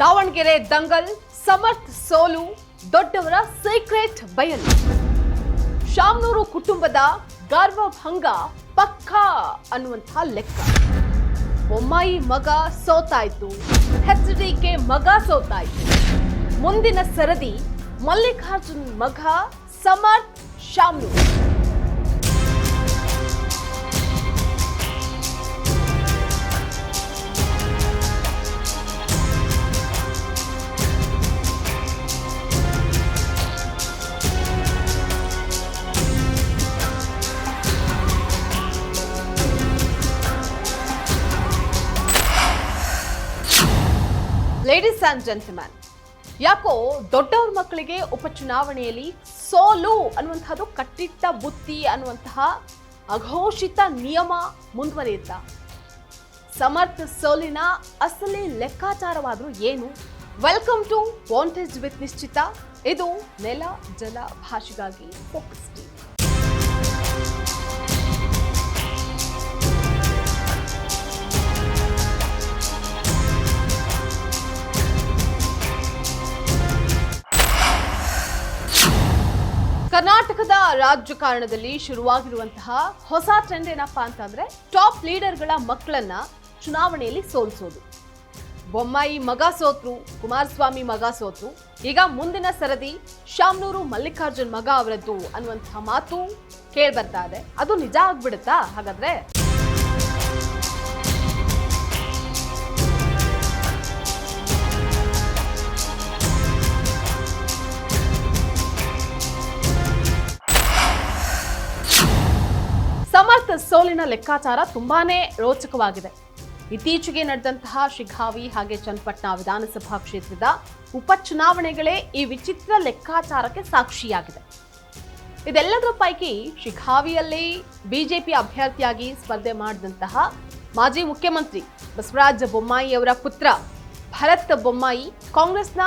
ದಾವಣಗೆರೆ ದಂಗಲ್, ಸಮರ್ಥ್ ಸೋಲು, ದೊಡ್ಡವರ ಸೀಕ್ರೆಟ್ ಬಯಲು. ಶಾಮನೂರು ಕುಟುಂಬದ ಗರ್ವಭಂಗ ಪಕ್ಕಾ ಅನ್ನುವಂತಹ ಲೆಕ್ಕ. ಬೊಮ್ಮಾಯಿ ಮಗ ಸೋತಾಯ್ತು, HDK ಮಗ ಸೋತಾಯ್ತು. ಮುಂದಿನ ಸರದಿ ಮಲ್ಲಿಕಾರ್ಜುನ್ ಮಗ Samarth Shamanur. Ladies and gentleman, ಯಾಕೋ ದೊಡ್ಡವ್ರ ಮಕ್ಕಳಿಗೆ ಉಪಚುನಾವಣೆಯಲ್ಲಿ ಸೋಲು ಅನ್ನುವಂಥದ್ದು ಕಟ್ಟಿಟ್ಟ ಬುತ್ತಿ ಅನ್ನುವಂತಹ ಅಘೋಷಿತ ನಿಯಮ ಮುಂದುವರಿಯುತ್ತಾ? ಸಮರ್ಥ್ ಸೋಲಿನ ಅಸಲಿ ಲೆಕ್ಕಾಚಾರವಾದರೂ ಏನು? ವೆಲ್ಕಮ್ ಟು ವಾಂಟೇಜ್ ವಿತ್ ನಿಶ್ಚಿತ. ಇದು ನೆಲ ಜಲ ಭಾಷೆಗಾಗಿ ಫೋಕಸ್ ಟೀಮ್. ಕರ್ನಾಟಕದ ರಾಜಕಾರಣದಲ್ಲಿ ಶುರುವಾಗಿರುವಂತಹ ಹೊಸ ಟ್ರೆಂಡ್ ಏನಪ್ಪಾ ಅಂತಂದ್ರೆ ಟಾಪ್ ಲೀಡರ್ಗಳ ಮಕ್ಕಳನ್ನ ಚುನಾವಣೆಯಲ್ಲಿ ಸೋಲಿಸೋದು. ಬೊಮ್ಮಾಯಿ ಮಗ ಸೋತ್ರು, ಕುಮಾರಸ್ವಾಮಿ ಮಗ ಸೋತ್ರು, ಈಗ ಮುಂದಿನ ಸರದಿ ಶಾಮನೂರು ಮಲ್ಲಿಕಾರ್ಜುನ್ ಮಗ ಅವರದ್ದು ಅನ್ನುವಂತಹ ಮಾತು ಕೇಳಿ ಬರ್ತಾ ಇದೆ. ಅದು ನಿಜ ಆಗ್ಬಿಡುತ್ತಾ ಹಾಗಾದ್ರೆ? ಸಮರ್ಥ್ ಸೋಲಿನ ಲೆಕ್ಕಾಚಾರ ತುಂಬಾನೇ ರೋಚಕವಾಗಿದೆ. ಇತ್ತೀಚೆಗೆ ನಡೆದಂತಹ ಶಿಗ್ಗಾವಿ ಹಾಗೆ ಚನ್ನಪಟ್ಟಣ ವಿಧಾನಸಭಾ ಕ್ಷೇತ್ರದ ಉಪಚುನಾವಣೆಗಳೇ ಈ ವಿಚಿತ್ರ ಲೆಕ್ಕಾಚಾರಕ್ಕೆ ಸಾಕ್ಷಿಯಾಗಿದೆ. ಇದೆಲ್ಲದರ ಪೈಕಿ ಶಿಗ್ಗಾವಿಯಲ್ಲಿ ಬಿಜೆಪಿ ಅಭ್ಯರ್ಥಿಯಾಗಿ ಸ್ಪರ್ಧೆ ಮಾಡಿದಂತಹ ಮಾಜಿ ಮುಖ್ಯಮಂತ್ರಿ ಬಸವರಾಜ ಬೊಮ್ಮಾಯಿ ಅವರ ಪುತ್ರ ಭರತ್ ಬೊಮ್ಮಾಯಿ ಕಾಂಗ್ರೆಸ್ನ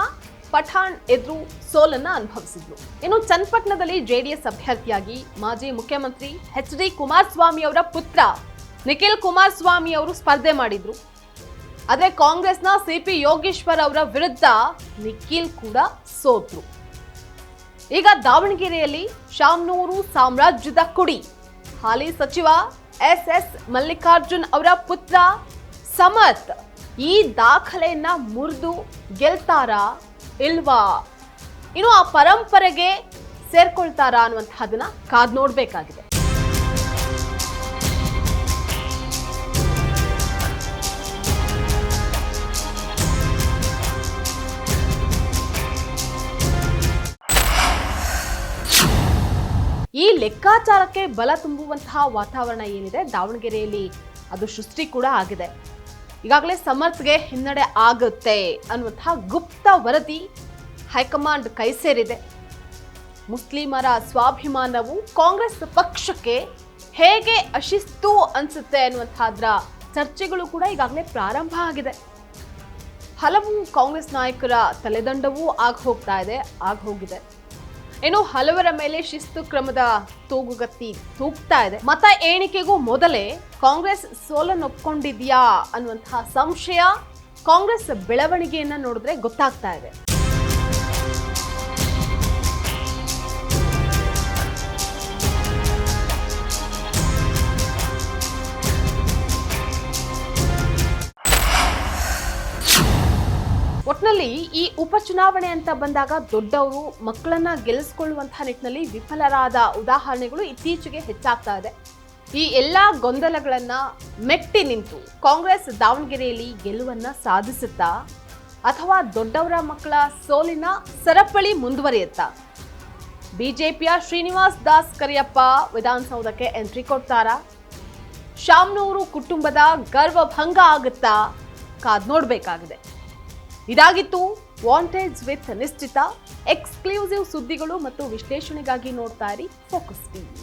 ಪಠಾಣ್ ಎದುರು ಸೋಲನ್ನ ಅನುಭವಿಸಿದ್ರು. ಇನ್ನು ಚನ್ನಪಟ್ಟಣದಲ್ಲಿ JDS ಅಭ್ಯರ್ಥಿಯಾಗಿ ಮಾಜಿ ಮುಖ್ಯಮಂತ್ರಿ HD ಕುಮಾರಸ್ವಾಮಿ ಅವರ ಪುತ್ರ ನಿಖಿಲ್ ಕುಮಾರಸ್ವಾಮಿ ಅವರು ಸ್ಪರ್ಧೆ ಮಾಡಿದ್ರು. ಆದ್ರೆ ಕಾಂಗ್ರೆಸ್ನ CP ಯೋಗೇಶ್ವರ್ ಅವರ ವಿರುದ್ಧ ನಿಖಿಲ್ ಕೂಡ ಸೋತ್ರು. ಈಗ ದಾವಣಗೆರೆಯಲ್ಲಿ ಶಾಮನೂರು ಸಾಮ್ರಾಜ್ಯದ ಕುಡಿ ಹಾಲಿ ಸಚಿವ SS ಮಲ್ಲಿಕಾರ್ಜುನ್ ಅವರ ಪುತ್ರ ಸಮರ್ಥ್ ಈ ದಾಖಲೆಯನ್ನ ಮುರಿದು ಗೆಲ್ತಾರಾ ಇಲ್ವಾ? ಇನ್ನು ಆ ಪರಂಪರೆಗೆ ಸೇರ್ಕೊಳ್ತಾರಾ ಅನ್ನುವಂತಹದನ್ನ ಕಾದ್ ನೋಡ್ಬೇಕಾಗಿದೆ. ಈ ಲೆಕ್ಕಾಚಾರಕ್ಕೆ ಬಲ ತುಂಬುವಂತಹ ವಾತಾವರಣ ಏನಿದೆ ದಾವಣಗೆರೆಯಲ್ಲಿ ಅದು ಸೃಷ್ಟಿ ಕೂಡ ಆಗಿದೆ. ಈಗಾಗಲೇ ಸಮರ್ಥ್ಗೆ ಹಿನ್ನಡೆ ಆಗುತ್ತೆ ಅನ್ನುವಂತಹ ಗುಪ್ತ ವರದಿ ಹೈಕಮಾಂಡ್ ಕೈ ಸೇರಿದೆ. ಮುಸ್ಲಿಮರ ಸ್ವಾಭಿಮಾನವು ಕಾಂಗ್ರೆಸ್ ಪಕ್ಷಕ್ಕೆ ಹೇಗೆ ಅಶಿಸ್ತು ಅನ್ಸುತ್ತೆ ಅನ್ನುವಂತಹದ್ರ ಚರ್ಚೆಗಳು ಕೂಡ ಈಗಾಗಲೇ ಪ್ರಾರಂಭ ಆಗಿದೆ. ಹಲವು ಕಾಂಗ್ರೆಸ್ ನಾಯಕರ ತಲೆದಂಡವೂ ಆಗೋಗಿದೆ. ಇನ್ನು ಹಲವರ ಮೇಲೆ ಶಿಸ್ತು ಕ್ರಮದ ತೂಗುಗತ್ತಿ ತೂಗ್ತಾ ಇದೆ. ಮತ ಎಣಿಕೆಗೂ ಮೊದಲೇ ಕಾಂಗ್ರೆಸ್ ಸೋಲನ್ನು ಒಪ್ಕೊಂಡಿದ್ಯಾ ಅನ್ನುವಂತಹ ಸಂಶಯ ಕಾಂಗ್ರೆಸ್ ಬೆಳವಣಿಗೆಯನ್ನ ನೋಡಿದ್ರೆ ಗೊತ್ತಾಗ್ತಾ ಇದೆ. ಒಟ್ನಲ್ಲಿ ಈ ಉಪಚುನಾವಣೆ ಅಂತ ಬಂದಾಗ ದೊಡ್ಡವರು ಮಕ್ಕಳನ್ನ ಗೆಲ್ಲಿಸಿಕೊಳ್ಳುವಂತಹ ನಿಟ್ಟಿನಲ್ಲಿ ವಿಫಲರಾದ ಉದಾಹರಣೆಗಳು ಇತ್ತೀಚೆಗೆ ಹೆಚ್ಚಾಗ್ತಾ ಇದೆ. ಈ ಎಲ್ಲಾ ಗೊಂದಲಗಳನ್ನ ಮೆಟ್ಟಿ ನಿಂತು ಕಾಂಗ್ರೆಸ್ ದಾವಣಗೆರೆಯಲ್ಲಿ ಗೆಲುವನ್ನ ಸಾಧಿಸುತ್ತಾ ಅಥವಾ ದೊಡ್ಡವರ ಮಕ್ಕಳ ಸೋಲಿನ ಸರಪಳಿ ಮುಂದುವರಿಯುತ್ತಾ? ಬಿಜೆಪಿಯ ಶ್ರೀನಿವಾಸ್ ದಾಸ್ ಕರಿಯಪ್ಪ ವಿಧಾನಸೌಧಕ್ಕೆ ಎಂಟ್ರಿ ಕೊಡ್ತಾರಾ? ಶಾಮನೂರು ಕುಟುಂಬದ ಗರ್ವಭಂಗ ಆಗುತ್ತಾ? ಕಾದ್ ನೋಡ್ಬೇಕಾಗಿದೆ. ಇದಾಗಿತ್ತು ವಾಂಟೇಜ್ ವಿತ್ ನಿಶ್ಚಿತ. ಎಕ್ಸ್ಕ್ಲೂಸಿವ್ ಸುದ್ದಿಗಳು ಮತ್ತು ವಿಶ್ಲೇಷಣೆಗಾಗಿ ನೋಡ್ತಾ ಇರಿ ಫೋಕಸ್ ಟಿವಿ.